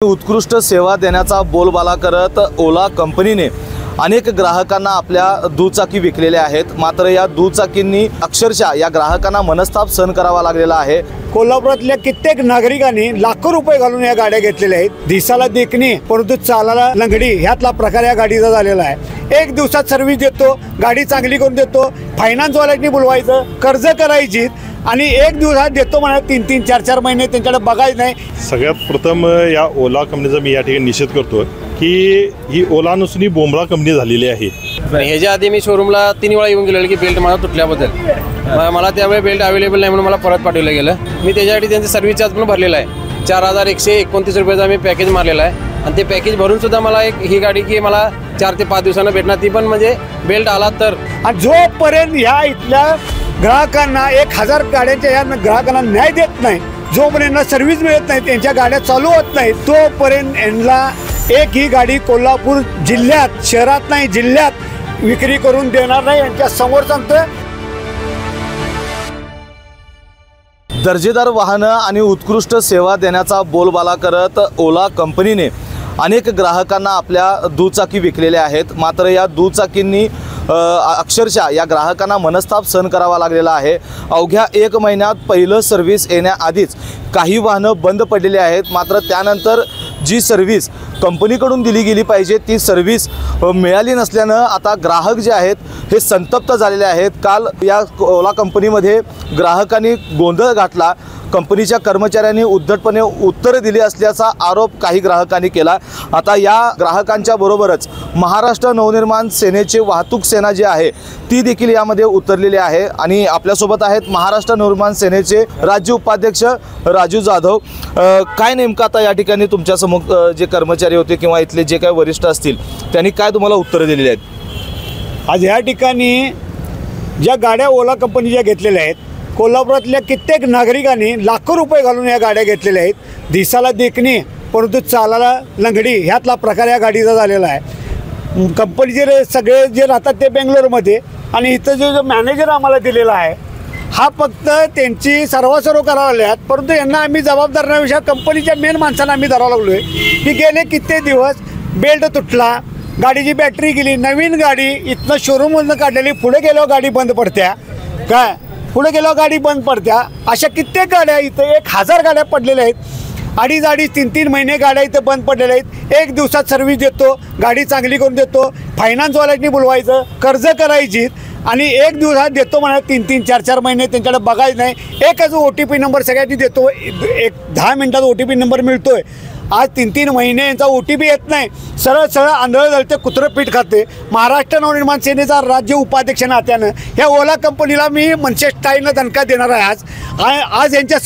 उत्कृष्ट सेवा देण्याचा बोलबाला करत ओला कंपनीने अनेक ग्राहकांना आपल्या दुचाकी विकलेल्या आहेत। मात्र या दुचाकींनी अक्षरशः या ग्राहकांना मनस्ताप सहन करावा लागलेला आहे। कोल्हापुरातल्या कित्येक नागरिकांनी लाखो रुपये घालून या गाड्या घेतलेल्या आहेत। दिसाला देखणी परंतु चालायला लंगडी ह्यातला प्रकार या गाडीचा झालेला आहे। एक दिवसात सर्व्हिस देतो, गाडी चांगली करून देतो, फायनान्स वाल्यांनी बोलवायचं, कर्ज करायची आणि एक दिवसात देतो म्हणा 3-3, 4-4 महिने त्यांच्याकडे बघायचं नाही। सगळ्यात प्रथम या ओला कंपनीचा मी या ठिकाणी निषेध करतो की ही ओला नसून ही बोंबला कंपनी झालेली आहे। ह्याच्या आधी मी शोरूमला 3 वेळा येऊन गेलेलो की बेल्ट मला तुटल्याबद्दल मला त्यावेळी बेल्ट अवेलेबल नाही म्हणून मला परत पाठवलं गेलं। मी त्याच्यासाठी त्यांचे सर्व्हिस चार्ज पण भरलेला आहे। 4129 रुपयाचा मी पॅकेज मारलेला आहे आणि ते पॅकेज भरून सुद्धा मला ही गाडी की मला 4 ते 5 दिवसांना भेटणार, ती पण म्हणजे बेल्ट आला तर। आणि जोपर्यंत ह्या इथल्या ग्राहकांना 1000 गाड्यांच्या या ग्राहकांना न्याय देत नाही, जोपर्यंत सर्व्हिस मिळत नाही, त्यांच्या गाड्या चालू होत नाही, तोपर्यंत यांना एक ही गाडी कोल्हापूर जिल्ह्यात, शहरात नाही जिल्ह्यात विक्री करून देणार नाही। यांच्या समोर सांगतोय। दर्जेदार वाहनं आणि उत्कृष्ट सेवा देण्याचा बोलबाला करत ओला कंपनीने अनेक ग्राहकांना आपल्या दुचाकी विकलेल्या आहेत। मात्र या दुचाकींनी अक्षरशः या ग्राहकांना मनस्ताप सहन करावा लागलेला आहे। अवघ्या 1 महिन्यात पहिलं सर्व्हिस येण्याआधीच काही वाहनं बंद पडलेली आहेत। मात्र त्यानंतर जी सर्व्हिस कंपनीकडून दिली गेली पाहिजे ती सर्व्हिस मिळाली नसल्यानं आता ग्राहक जे आहेत हे संतप्त झालेले आहेत। काल या ओला कंपनीमध्ये ग्राहकांनी गोंधळ घातला, कंपनीच्या कर्मचाऱ्यांनी उद्धटपणे उत्तरे दिली असल्याचा आरोप काही ग्राहकांनी केला। आता या ग्राहकांच्या बरोबरच महाराष्ट्र नवनिर्माण सेनेचे वाहतूक सेना जी आहे ती देखील यामध्ये उतरलेली आहे आणि आपल्यासोबत आहेत महाराष्ट्र नवनिर्माण सेनेचे राज्य उपाध्यक्ष राजू जाधव। काय नेमकं आता या ठिकाणी तुमच्या समोर जे कर्मचारी होते किंवा इथले जे काही वरिष्ठ असतील त्यांनी काय तुम्हाला उत्तरे दिलेली आहेत? आज या ठिकाणी ज्या गाड्या ओला कंपनीच्या घेतलेल्या आहेत, कोल्हापुरातल्या कित्येक नागरिकांनी लाखो रुपये घालून या गाड्या घेतलेल्या आहेत। दिसाला देखणी परंतु चालायला लंगडी ह्यातला प्रकार या गाडीचा झालेला आहे। कंपनीचे सगळे जे राहतात ते बेंगलोरमध्ये आणि इथं जो मॅनेजर आम्हाला दिलेला आहे हा फक्त त्यांची सर्वसर्व करावं लागल्यात, परंतु यांना आम्ही जबाबदार नाही। कंपनीच्या मेन माणसांना आम्ही धरावं लागलो आहे की गेले कित्येक दिवस बेल्ट तुटला, गाडीची बॅटरी गेली, नवीन गाडी इथनं शोरूममधनं काढलेली पुढे गेल्यावर गाडी बंद पडत्या, काय पुढे गेल्यावर गाडी बंद पडत्या, अशा कित्येक गाड्या इथं 1000 गाड्या पडलेल्या आहेत। 2.5, 3-3 महिने गाड्या इथं बंद पडलेल्या आहेत। एक दिवसात सर्व्हिस देतो, गाडी चांगली करून देतो, फायनान्सवाल्यांनी बोलवायचं, कर्ज करायची आणि एक दिवसात देतो म्हणा 3-3, 4-4 महिने त्यांच्याकडे बघायचं नाही। एकच OTP नंबर सगळ्यांनी देतो, 10 मिनिटात OTP नंबर मिळतोय। आज 3-3 महिने यांचा OTP येत नाही, सरळ आंधळ जळते, कुत्रं पीठ खाते। महाराष्ट्र नवनिर्माण सेनेचा राज्य उपाध्यक्ष नात्यानं या ओला कंपनीला मी मनसे स्टाईलनं दणका देणार आहे। आज यांच्या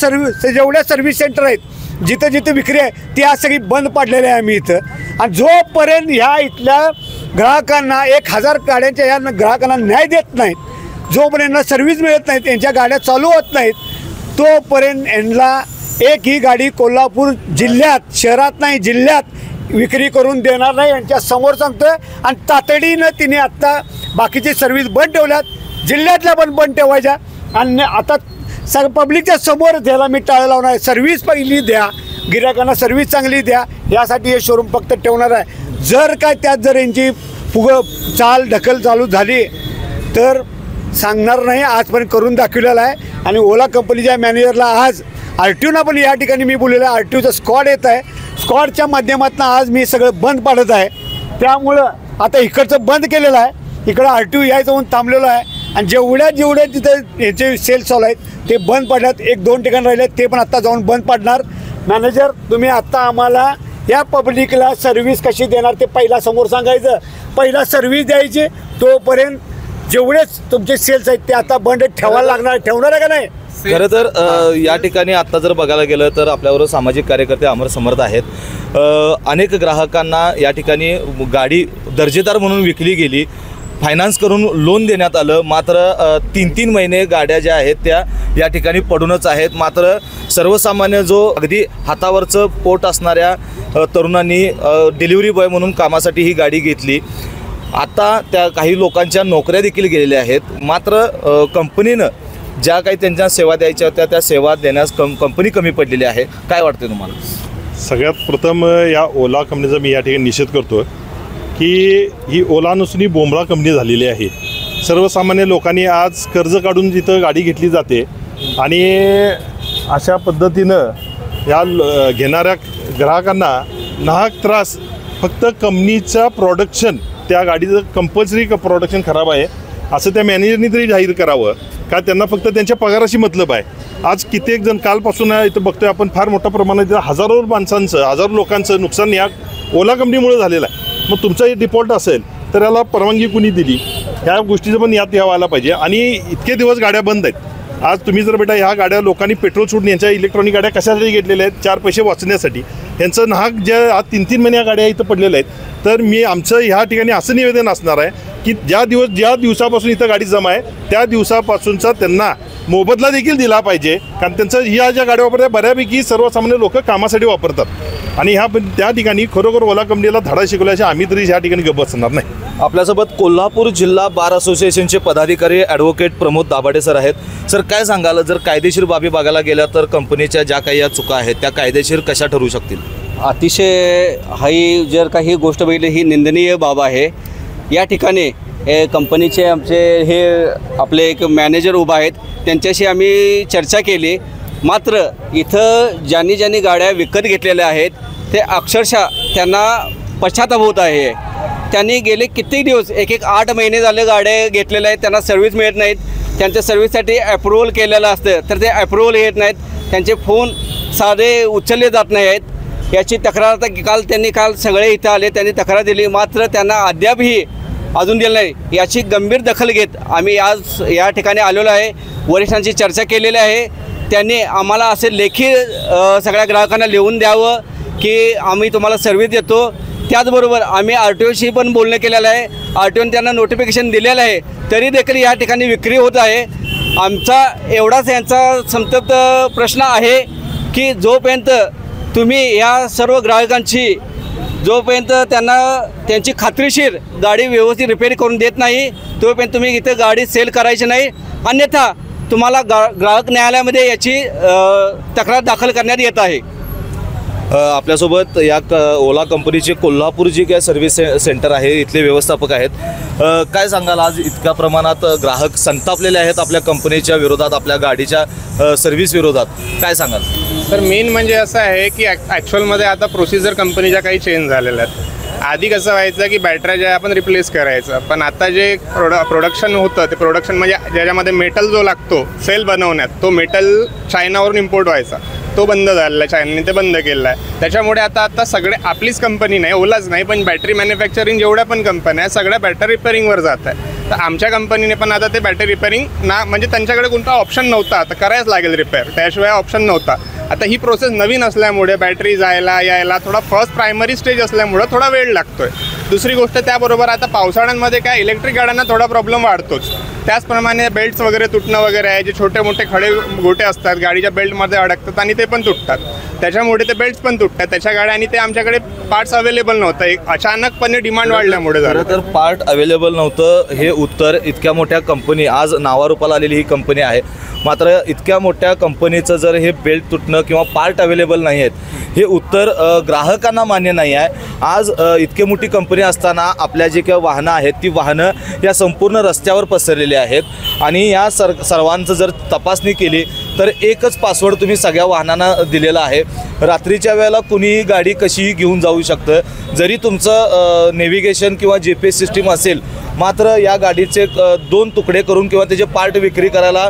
जेवढ्या सर्व्हिस सेंटर आहेत जिथं जिथं विक्री आहे ती आज सगळी बंद पाडलेली आहे आम्ही इथं। आणि जोपर्यंत ह्या इथल्या ग्राहकांना 1000 गाड्यांच्या या ग्राहकांना न्याय देत नाहीत, जोपर्यंत सर्व्हिस मिळत नाही, त्यांच्या गाड्या चालू होत नाहीत, तोपर्यंत यांना एक ही गाडी कोल्हापूर जिल्ह्यात, शहरात नाही जिल्ह्यात विक्री करून देणार नाही। यांच्या समोर सांगतोय। आणि तातडीनं तिने आत्ता बाकीची सर्व्हिस बंद ठेवल्यात, जिल्ह्यातल्या पण बंद ठेवायच्या आणि आता पब्लिकच्या समोर द्यायला मी टाळं लावणार आहे। सर्व्हिस पहिली द्या, गिरायकांना सर्व्हिस चांगली द्या, यासाठी हे शोरूम फक्त ठेवणार आहे। जर काय त्यात जर यांची चाल ढकल चालू झाली तर सांगणार नाही, आजपर्यंत करून दाखवलेलं आहे। आणि ओला कंपनीच्या मॅनेजरला आज RTOना पण या ठिकाणी मी बोललेलं आहे, RTOचं स्क्वॉड येत आहे, स्क्वॉडच्या माध्यमातून आज मी सगळं बंद पाडत आहे। त्यामुळं आता इकडचं बंद केलेलं आहे, इकडं RTO यायचं म्हणून थांबलेलं आहे। आणि जेवढ्या तिथं याचे सेल्स चालू आहेत ते बंद पडल्यात, 1-2 ठिकाण राहिले ते पण आत्ता जाऊन बंद पाडणार। मॅनेजर तुम्ही आत्ता आम्हाला या पब्लिकला सर्व्हिस कशी देणार ते पहिला समोर सांगायचं, पहिला सर्व्हिस द्यायची, तोपर्यंत जेवढेच तुमचे सेल्स आहेत ते आता बंद ठेवायला लागणार, ठेवणार आहे का नाही? खरं तर या ठिकाणी आत्ता जर बघायला गेलं तर आपल्यावर सामाजिक कार्यकर्ते अमर समर्थ आहेत। अनेक ग्राहकांना या ठिकाणी गाडी दर्जेदार म्हणून विकली गेली, फायनान्स करून लोन देण्यात आलं, मात्र 3-3 महिने गाड्या ज्या आहेत त्या या ठिकाणी पडूनच आहेत। मात्र सर्वसामान्य जो अगदी हातावरचं पोट असणाऱ्या तरुणांनी डिलिव्हरी बॉय म्हणून कामासाठी ही गाडी घेतली। आता त्या काही लोकांच्या नोकऱ्या देखील गेलेल्या आहेत। मात्र कंपनीनं ज्या काही त्यांच्या सेवा द्यायच्या होत्या त्या सेवा देण्यास कंपनी कमी पडलेली आहे। काय वाटते तुम्हाला? सगळ्यात प्रथम या ओला कंपनीचा मी या ठिकाणी निषेध करतो की ही ओला नसून बोंबळा कंपनी झालेली आहे. सर्वसामान्य लोकांनी आज कर्ज काढून तिथं गाडी घेतली जाते आणि अशा पद्धतीनं या घेणाऱ्या ग्राहकांना नाहक त्रास. फक्त कंपनीचा प्रोडक्शन, त्या गाडीचं कंपल्सरी प्रोडक्शन खराब आहे असं त्या मॅनेजरनी तरी जाहीर करावं, का त्यांना फक्त त्यांच्या पगाराशी मतलब आहे. आज कित्येक जण कालपासून इथं बघतोय आपण फार मोठ्या प्रमाणात हजारो माणसांचं, हजारो लोकांचं नुकसान या ओला कंपनीमुळे झालेलं आहे. मग तुमचा हे डिफॉल्ट असेल तर याला परवानगी कुणी दिली, ह्या गोष्टीचं पण यात यावं पाहिजे. आणि इतके दिवस गाड्या बंद आहेत. आज तुम्ही जर बेटा ह्या गाड्या लोकांनी पेट्रोल सोडून यांच्या इलेक्ट्रॉनिक गाड्या कशासाठी घेतलेल्या आहेत, 4 पैसे वाचण्यासाठी. यांचं नाहक ज्या आज 3-3 महिने या गाड्या इथं पडलेल्या आहेत. तर मी आमचं ह्या ठिकाणी असं निवेदन असणार आहे की ज्या दिवसापासून इथं गाडी जमा आहे त्या दिवसापासूनचा त्यांना मोबदला देखील दिला पाहिजे. कारण त्यांचं ह्या ज्या गाड्या वापरतात बऱ्यापैकी सर्वसामान्य लोक कामासाठी वापरतात आणि त्या ठिकाणी खरोखर ओला कंपनीला धडा शिकवल्याचे आम्ही तरी ह्या ठिकाणी गप्प बसणार नाही. आपल्यासोबत कोल्हापूर जिल्हा बार असोसिएशनचे पदाधिकारी ॲडव्होकेट प्रमोद दाभाडे सर आहेत. सर, काय सांगाल, जर कायदेशीर बाबी बघायला गेल्या तर कंपनीच्या ज्या काही या चुका आहेत त्या कायदेशीर कशा ठरू शकतील? अतिशय ही जर काही गोष्ट बघितली ही निंदनीय बाब आहे. या ठिकाणी कंपनीचे आमचे हे आपले एक मॅनेजर उभा आहेत, त्यांच्याशी आम्ही चर्चा केली. मात्र इथं ज्यांनी गाड्या विकत घेतलेल्या आहेत ते अक्षरशः त्यांना पश्चाताप होत आहे. त्यांनी गेले कित्येक दिवस 8 महिने झाले गाड्या घेतलेल्या आहेत, त्यांना सर्व्हिस मिळत नाहीत. त्यांच्या सर्व्हिससाठी अप्रुव्हल केलेलं असतं तर ते अप्रुव्हल येत नाहीत. त्यांचे फोन साधे उचलले जात नाही आहेत. याची तक्रार आता त्यांनी काल सगळे इथं आले, त्यांनी तक्रार दिली, मात्र त्यांना अद्यापही अजून दिलं नाही. याची गंभीर दखल घेत आम्ही आज या ठिकाणी आलेलो आहे. वरिष्ठांची चर्चा केलेली आहे. त्यांनी आम्हाला असे लेखी सगळ्या ग्राहकांना लिहून द्यावं की आम्ही तुम्हाला सर्व्हिस देतो. त्याचबरोबर आम्ही RTOशी पण बोलणं केलेलं आहे. RTOने त्यांना नोटिफिकेशन दिलेलं आहे, तरी देखील या ठिकाणी विक्री होत आहे. आमचा एवढाच यांचा संतप्त प्रश्न आहे की जोपर्यंत तुम्ही या सर्व ग्राहकांची जोपर्यंत त्यांना त्यांची खात्रीशीर गाडी व्यवस्थित रिपेअर करून देत नाही तोपर्यंत तुम्ही इथे गाडी सेल करायची नाही. अन्यथा तुम्हाला ग्राहक न्यायालयामध्ये याची तक्रार दाखल करण्यात येत आहे. आपल्यासोबत या ओला कंपनीचे कोल्हापूर जी काय सर्व्हिस सेंटर आहे इथले व्यवस्थापक आहेत. काय सांगाल, आज इतक्या प्रमाणात ग्राहक संतापलेले आहेत आपल्या कंपनीच्या विरोधात, आपल्या गाडीच्या सर्व्हिस विरोधात, काय सांगाल? तर मेन म्हणजे असं आहे की ॲक्च्युअलमध्ये आता प्रोसिजर कंपनीच्या काही चेंज झालेल्या आहेत. आधी कसं व्हायचं की बॅटऱ्या ज्या आपण रिप्लेस करायचं, पण आता जे प्रोडक्शन होतं ते प्रोडक्शन म्हणजे ज्याच्यामध्ये मेटल जो लागतो सेल बनवण्यात तो मेटल चायनावरून इम्पोर्ट व्हायचा, तो बंद झालेला आहे. चायनाने ते बंद केलेलं आहे. त्याच्यामुळे आता सगळे आपलीच कंपनी नाही, ओलाच नाही, पण बॅटरी मॅन्युफॅक्चरिंग जेवढ्या पण कंपन्या आहेत सगळ्या बॅटरी रिपेअरिंगवर जात आहे. तर आमच्या कंपनीने पण आता ते बॅटरी रिपेअरिंग म्हणजे त्यांच्याकडे कोणता ऑप्शन नव्हता, आता करायच लागेल रिपेअर, त्याशिवाय ऑप्शन नव्हता. आता ही प्रोसेस नवीन असल्यामुळे बॅटरी जायला यायला थोडा फर्स्ट प्रायमरी स्टेज असल्यामुळं थोडा वेळ लागतोय. दुसरी गोष्ट त्याबरोबर आता पावसाळ्यांमध्ये काय इलेक्ट्रिक गाड्यांना थोडा प्रॉब्लेम वाढतोच. त्याचप्रमाणे बेल्ट्स वगैरे तुटणं वगैरे आहे, जे छोटे मोठे खडे गोटे असतात गाडीच्या बेल्टमध्ये अडकतात आणि ते पण तुटतात. त्याच्यामुळे ते बेल्ट्स पण तुटतात त्याच्या गाड्या आणि ते आमच्याकडे पार्ट्स अवेलेबल नव्हतं. एक अचानकपणे डिमांड वाढल्यामुळे झालं. तर पार्ट अवेलेबल नव्हतं हे उत्तर इतक्या मोठ्या कंपनी, आज नावारूपाला आलेली ही कंपनी आहे, मात्र इतक्या मोठ्या कंपनीचं जर हे बेल्ट तुटणं किंवा पार्ट अवेलेबल नाही आहेत हे उत्तर ग्राहकांना मान्य नाही आहे. आज इतकी मोठी कंपनी असताना आपल्या जे काही वाहनं आहेत ती वाहनं या संपूर्ण रस्त्यावर पसरलेली आहेत आणि या सर्वांचं जर तपासणी केली तर एकच पासवर्ड तुम्ही सगळ्या वाहनांना दिलेला आहे. रात्रीच्या वेळेला कुणीही गाडी कशीही घेऊन जाऊ शकतं, जरी तुमचं नेव्हिगेशन किंवा GPS सिस्टीम असेल, मात्र या गाडीचे 2 तुकडे करून किंवा त्याचे पार्ट विक्री करायला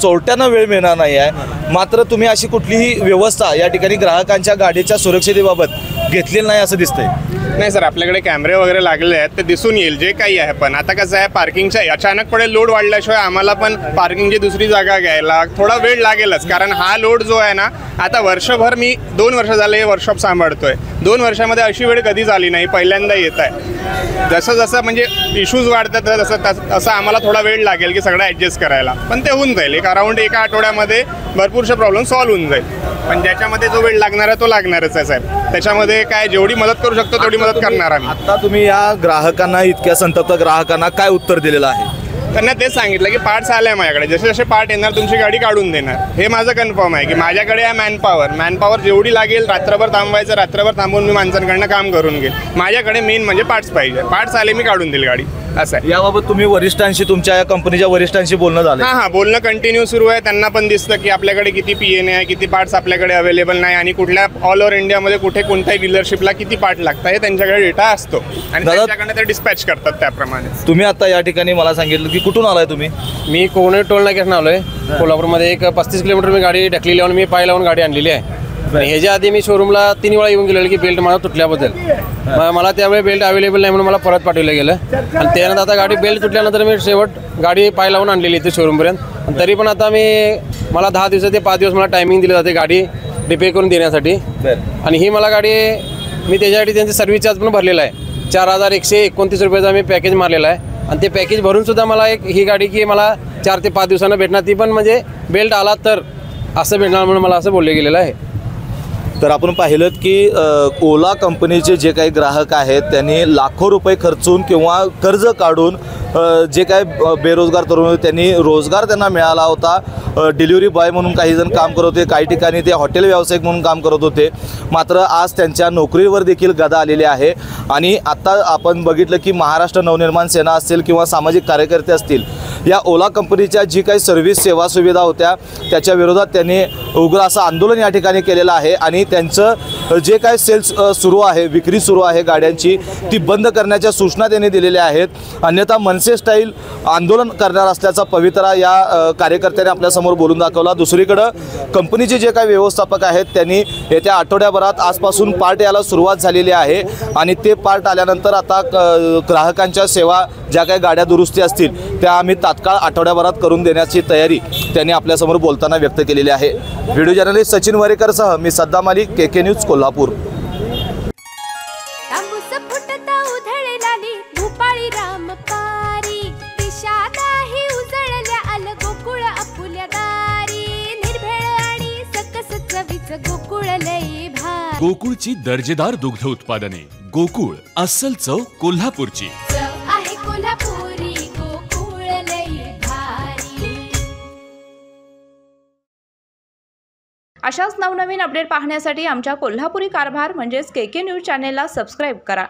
चोरट्यांना वेळ मिळणार नाही आहे. मात्र तुम्ही अशी कुठलीही व्यवस्था या ठिकाणी ग्राहकांच्या गाडीच्या सुरक्षितेबाबत घेतलेली नाही असं दिसतंय. नाही सर, आपल्याकडे कॅमेरे वगैरे लागले आहेत, ते दिसून येईल जे काही आहे. पण आता कसं आहे, पार्किंगच्या अचानकपणे लोड वाढल्याशिवाय आम्हाला पण पार्किंगची दुसरी जागा घ्यायला थोडा वेळ लागेलच. कारण हा लोड जो आहे ना, आता वर्षभर मी 2 वर्ष झाले हे वर्कशॉप सांभाळतोय. 2 वर्षामध्ये अशी वेळ कधीच आली नाही, पहिल्यांदा येत आहे. जसं जसं म्हणजे इश्यूज वाढतात तसं आम्हाला थोडा वेळ लागेल की सगळं ॲडजस्ट करायला, पण ते होऊन जाईल. एका आठवड्यामध्ये भरपूरसे प्रॉब्लेम सॉल्व्ह होऊन जाईल. पण ज्याच्यामध्ये जो वेळ लागणार आहे तो लागणारच आहे साहेब. त्याच्यामध्ये काय जेवढी मदत करू शकतो तेवढी मदत करणार आम्ही. आता तुम्ही या ग्राहकांना, इतक्या संतप्त ग्राहकांना काय उत्तर दिलेलं आहे? त्यांना तेच सांगितलं की पार्ट्स आले माझ्याकडे, जसे जसे पार्ट येणार तुमची गाडी काढून देणार. हे माझं कन्फर्म आहे की माझ्याकडे आहे मॅनपॉवर जेवढी लागेल रात्रभर थांबवायचं, रात्रभर थांबवून मी माणसांकडनं काम करून घेईल. माझ्याकडे मेन म्हणजे पार्ट्स पाहिजे, पार्ट्स आले मी काढून देईल गाडी, असं आहे. याबाबत तुम्ही वरिष्ठांशी, तुमच्या या कंपनीच्या वरिष्ठांशी बोलणं झालं? हां, बोलणं कंटिन्यू सुरू आहे. त्यांना पण दिसतं की आपल्याकडे किती PNA आहे, किती पार्ट्स आपल्याकडे अवेलेबल नाही आणि कुठल्या ऑल ओव्हर इंडियामध्ये कुठे कोणत्याही डीलरशिपला किती पार्ट लागतात हे त्यांच्याकडे डेटा असतो आणि त्यांच्याकडे ते डिस्पॅच करतात त्याप्रमाणे. तुम्ही आता या ठिकाणी मला सांगितलं की कुठून आलाय तुम्ही? मी कोकणे टोल नाक्यातून आलो आहे. कोल्हापूरमध्ये एक 35 किलोमीटर मी गाडी ढकली लावून मी पाय लावून गाडी आणलेली आहे. आणि ह्याच्या आधी मी शोरूमला 3 वेळा येऊन गेलेलो की बेल्ट माझा तुटल्याबद्दल. मला त्यावेळी बेल्ट अवेलेबल नाही म्हणून मला परत पाठवलं गेलं आणि त्यानंतर आता गाडी बेल्ट तुटल्यानंतर मी शेवट गाडी पाय लावून आणलेली इथे शोरूमपर्यंत. तरी पण आता मला 10 दिवस ते 5 दिवस मला टायमिंग दिलं जाते गाडी रिपेअर करून देण्यासाठी. आणि ही मला गाडी मी त्याच्यासाठी त्यांचे सर्व्हिस चार्ज पण भरलेला आहे. 4129 रुपयाचा मी पॅकेज मारलेला आहे आणि ते पॅकेज भरून सुद्धा मला ही गाडी की मला 4 ते 5 दिवसांना भेटणार, ती पण म्हणजे बेल्ट आला तर असं भेटणार म्हणून मला असं बोलले गेलेलं आहे. तर आपण पाहिलं की ओला कंपनीचे जे काही ग्राहक आहेत त्यांनी लाखो रुपये खर्चून किंवा कर्ज काढून जे काही बेरोजगार तरुण होते त्यांनी रोजगार त्यांना मिळाला होता. डिलिव्हरी बॉय म्हणून काही जण काम करत होते, काही ठिकाणी ते हॉटेल व्यावसायिक म्हणून काम करत होते. मात्र आज त्यांच्या नोकरीवर देखील गदा आलेली आहे. आणि आता आपण बघितलं की महाराष्ट्र नवनिर्माण सेना असेल किंवा सामाजिक कार्यकर्ते असतील, या ओला कंपनीच्या जी काही सर्व्हिस सेवा सुविधा होत्या त्याच्या विरोधात त्यांनी उग्र असं आंदोलन या ठिकाणी केलेलं आहे. आणि त्यांचं जे काही सेल्स सुरू आहे, विक्री सुरू आहे गाड्यांची, ती बंद करण्याच्या सूचना त्यांनी दिलेल्या आहेत. अन्यथा मनसे स्टाईल आंदोलन करणार असल्याचा पवित्रा या कार्यकर्त्यांनी आपल्यासमोर बोलून दाखवला. दुसरीकडं कंपनीचे जे काही व्यवस्थापक आहेत त्यांनी येत्या आठवड्याभरात आजपासून पार्ट यायला सुरुवात झालेली आहे आणि ते पार्ट आल्यानंतर आता ग्राहकांच्या सेवा ज्या काही गाड्या दुरुस्ती असतील त्या आम्ही तात्काळ आठवड्याभरात करून देण्याची तयारी त्यांनी आपल्यासमोर बोलताना व्यक्त केलेली आहे. व्हिडिओ जर्नलिस्ट सचिन वरेकरसह मी सद्दाम अली, KK न्यूज कोल्हापूर. गोकुळची दर्जेदार दुग्ध उत्पादने. गोकुळ, अस्सल चव कोल्हापूरची. अशाच नवनवीन अपडेट पाहण्यासाठी आमच्या कोल्हापुरी कारभार म्हणजेच KK न्यूज चॅनेलला सबस्क्राईब करा.